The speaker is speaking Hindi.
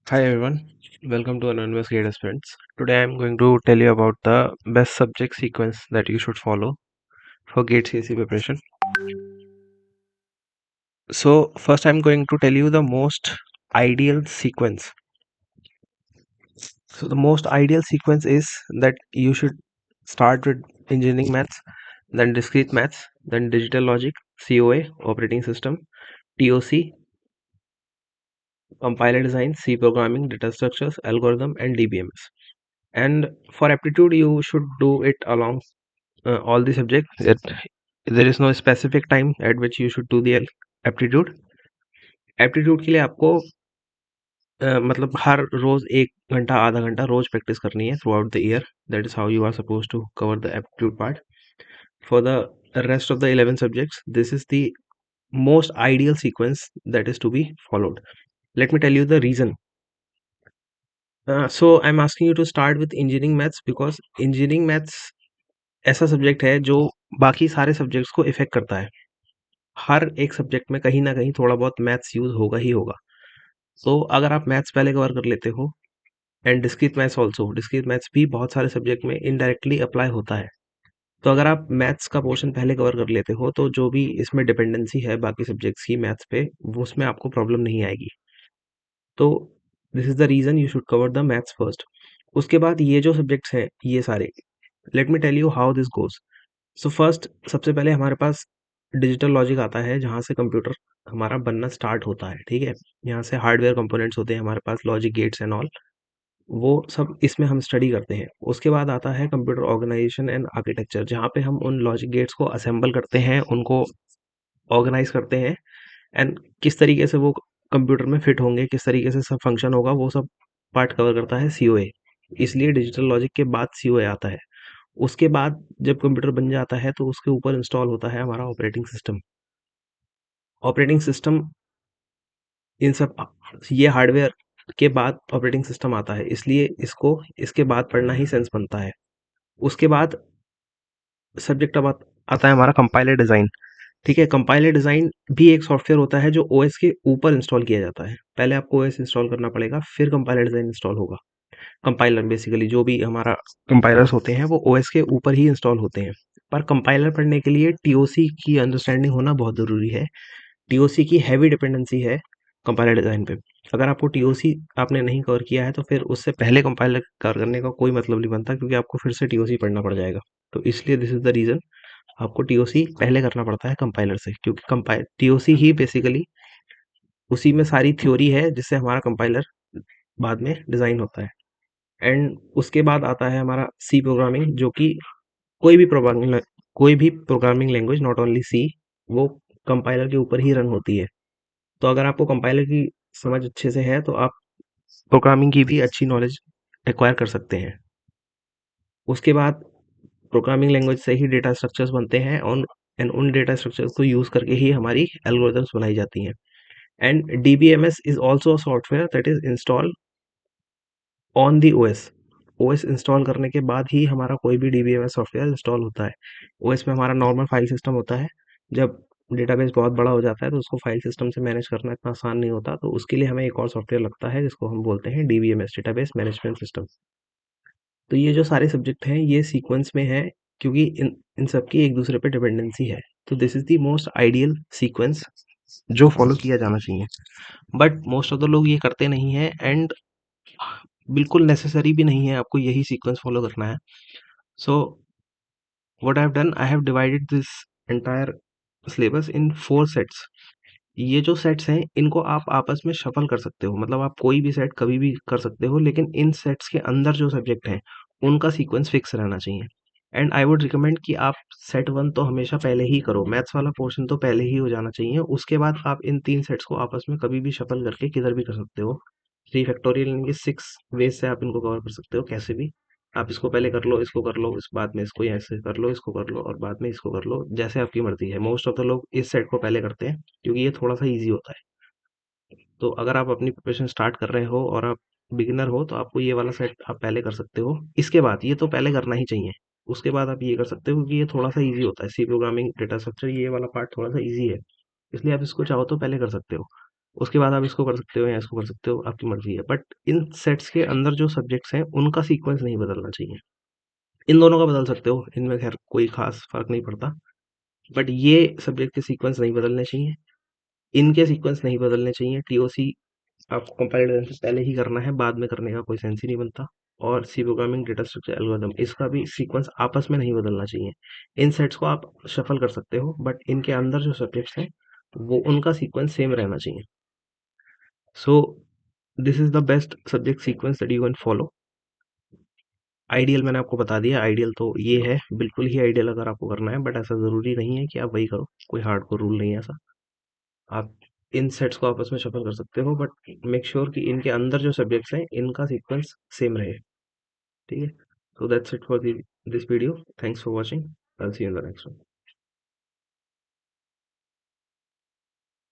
Hi everyone, welcome to Anonymous Gate Aspirants. Today I am going to tell you about the best subject sequence that you should follow for GATE CSE preparation. So first I am going to tell you the most ideal sequence. So the most ideal sequence is that you should start with engineering maths, then discrete maths, then digital logic, COA, operating system, TOC, compiler design, C programming, data structures, algorithm and DBMS. And for aptitude you should do it along all the subjects. There is no specific time at which you should do the aptitude. Aptitude के लिए आपको मतलब हर रोज 1 घंटा आधा घंटा रोज प्रैक्टिस करनी है throughout the year. That is how you are suppose to cover the aptitude part. For the rest of the 11 subjects, this is the most ideal sequence that is to be followed. Let me tell you the reason. So I'm asking you to start with engineering maths because engineering maths ऐसा सब्जेक्ट है जो बाकी सारे सब्जेक्ट्स को इफेक्ट करता है. हर एक सब्जेक्ट में कहीं ना कहीं थोड़ा बहुत मैथ्स यूज होगा ही होगा. तो अगर आप मैथ्स पहले कवर कर लेते हो and discrete maths also, discrete maths भी बहुत सारे सब्जेक्ट में इनडायरेक्टली अप्लाई होता है. तो अगर आप मैथ्स का पोर्शन पहले कवर कर लेते हो तो जो भी इसमें डिपेंडेंसी है बाकी सब्जेक्ट्स की मैथ्स पे, वो उसमें आपको प्रॉब्लम नहीं आएगी. तो this is the reason you should cover the maths first. उसके बाद ये जो सब्जेक्ट्स हैं ये सारे, let me tell you how this goes. So first सबसे पहले हमारे पास डिजिटल लॉजिक आता है जहाँ से कंप्यूटर हमारा बनना स्टार्ट होता है. ठीक है, यहाँ से हार्डवेयर कंपोनेंट्स होते हैं हमारे पास, लॉजिक गेट्स एंड ऑल, वो सब इसमें हम स्टडी करते हैं. उसके बाद आता है कंप्यूटर ऑर्गेनाइजेशन एंड आर्किटेक्चर, जहाँ पे हम उन लॉजिक गेट्स को असेंबल करते हैं, उनको ऑर्गेनाइज करते हैं एंड किस तरीके से वो कंप्यूटर में फिट होंगे, किस तरीके से सब फंक्शन होगा, वो सब पार्ट कवर करता है सीओए. इसलिए डिजिटल लॉजिक के बाद सीओए आता है. उसके बाद जब कंप्यूटर बन जाता है तो उसके ऊपर इंस्टॉल होता है हमारा operating system. Operating system in सब ये हार्डवेयर के बाद ऑपरेटिंग सिस्टम आता है, इसलिए इसको इसके बाद पढ़ना ही सेंस बनता है. उसके बाद सब्जेक्ट अब आता है हमारा कंपाइलर डिज़ाइन. ठीक है, कंपाइलर डिज़ाइन भी एक सॉफ्टवेयर होता है जो ओएस के ऊपर इंस्टॉल किया जाता है. पहले आपको ओएस इंस्टॉल करना पड़ेगा, फिर कंपाइलर डिज़ाइन इंस्टॉल होगा. कंपाइलर बेसिकली जो भी हमारा कंपाइलर्स होते हैं वो ओएस के ऊपर ही इंस्टॉल होते हैं. पर कंपाइलर पढ़ने के लिए टीओसी की अंडरस्टैंडिंग होना बहुत ज़रूरी है. टीओसी की हैवी डिपेंडेंसी है कंपाइलर डिज़ाइन पे. अगर आपको टीओसी आपने नहीं कवर किया है तो फिर उससे पहले कंपाइलर कवर करने का कोई मतलब नहीं बनता, क्योंकि आपको फिर से टीओसी पढ़ना पड़ जाएगा. तो इसलिए दिस इज द रीज़न आपको टीओसी पहले करना पड़ता है कंपाइलर से, क्योंकि कंपाइल टीओसी ही बेसिकली उसी में सारी थ्योरी है जिससे हमारा कंपाइलर बाद में डिज़ाइन होता है. एंड उसके बाद आता है हमारा सी प्रोग्रामिंग, जो कि कोई भी प्रोग्रामिंग लैंग्वेज, नॉट ओनली सी, वो कंपाइलर के ऊपर ही रन होती है. तो अगर आपको कंपाइलर की समझ अच्छे से है तो आप प्रोग्रामिंग की भी अच्छी नॉलेज एक्वायर कर सकते हैं. उसके बाद प्रोग्रामिंग लैंग्वेज से ही डेटा स्ट्रक्चर्स बनते हैं और एंड उन डेटा स्ट्रक्चर्स को यूज़ करके ही हमारी एल्गोरिथम्स बनाई जाती हैं. And DBMS is also a software that is install on the OS. OS install करने के बाद ही हमारा कोई भी डीबीएमएस सॉफ्टवेयर इंस्टॉल होता है. ओएस में हमारा नॉर्मल फाइल सिस्टम होता है. जब डेटाबेस बहुत बड़ा हो जाता है तो उसको फाइल सिस्टम से मैनेज करना इतना आसान नहीं होता, तो उसके लिए हमें एक और सॉफ्टवेयर लगता है जिसको हम बोलते हैं डीबीएमएस, डेटाबेस मैनेजमेंट सिस्टम. तो ये जो सारे सब्जेक्ट हैं ये सीक्वेंस में है, क्योंकि इन इन सब की एक दूसरे पे डिपेंडेंसी है. तो this is the most ideal sequence जो फॉलो किया जाना चाहिए. बट मोस्ट ऑफ द लोग ये करते नहीं है एंड बिल्कुल नेसेसरी भी नहीं है आपको यही सीक्वेंस फॉलो करना है. So what I have done, I have divided this entire syllabus in 4 sets. ये जो सेट्स हैं इनको आप आपस में शफल कर सकते हो, मतलब आप कोई भी सेट कभी भी कर सकते हो, लेकिन इन सेट्स के अंदर जो सब्जेक्ट हैं उनका सीक्वेंस फिक्स रहना चाहिए. एंड आई वुड रिकमेंड कि आप सेट 1 तो हमेशा पहले ही करो, मैथ्स वाला पोर्शन तो पहले ही हो जाना चाहिए. उसके बाद आप इन 3 सेट्स को आपस में कभी भी शफल करके किधर भी कर सकते हो. 3 फैक्टोरियल यानी कि 6 वेज से आप इनको कवर कर सकते हो कैसे भी. आप इसको पहले कर लो, इसको कर लो, इस बाद में इसको ऐसे कर लो, इसको कर लो और बाद में इसको कर लो, जैसे आपकी मर्जी है. मोस्ट ऑफ द लोग इस सेट को पहले करते हैं क्योंकि ये थोड़ा सा ईजी होता है. तो अगर आप अपनी प्रिपरेशन स्टार्ट कर रहे हो और आप बिगिनर हो तो आपको ये वाला सेट आप पहले कर सकते हो. इसके बाद ये तो पहले करना ही चाहिए. उसके बाद आप ये कर सकते हो क्योंकि ये थोड़ा सा ईजी होता है. सी प्रोग्रामिंग, डेटा स्ट्रक्चर, ये वाला पार्ट थोड़ा सा ईजी है, इसलिए आप इसको चाहो तो पहले कर सकते हो. उसके बाद आप इसको कर सकते हो या इसको कर सकते हो, आपकी मर्ज़ी है। बट इन सेट्स के अंदर जो सब्जेक्ट्स हैं, उनका सीक्वेंस नहीं बदलना चाहिए। इन दोनों का बदल सकते हो, इनमें ख़ैर कोई ख़ास फ़र्क नहीं पड़ता। बट ये सब्जेक्ट के सीक्वेंस नहीं बदलने चाहिए, इनके सीक्वेंस नहीं बदलने चाहिए। टीओसी आपको कंपाइलर से पहले ही करना है, बाद में करने का कोई सेंस ही नहीं बनता। और C programming data structure algorithm, इसका भी सीक्वेंस आपस में नहीं बदलना चाहिए। इन सेट्स को आप शफल कर सकते हो, बट इनके अंदर जो सब्जेक्ट्स हैं, वो उनका सीक्वेंस सेम रहना चाहिए। So this is the best subject sequence that you can follow. Ideal मैंने आपको बता दिया, आइडियल तो ये है, बिल्कुल ही आइडियल अगर आपको करना है, बट ऐसा ज़रूरी नहीं है कि आप वही करो, कोई हार्डकोर रूल नहीं है ऐसा। आप इन सेट्स को आपस में शफल कर सकते हो, बट मेक श्योर कि इनके अंदर जो सब्जेक्ट्स हैं, इनका सीक्वेंस सेम रहे। ठीक है? So that's it for this video. Thanks for watching. I will see you in the next one.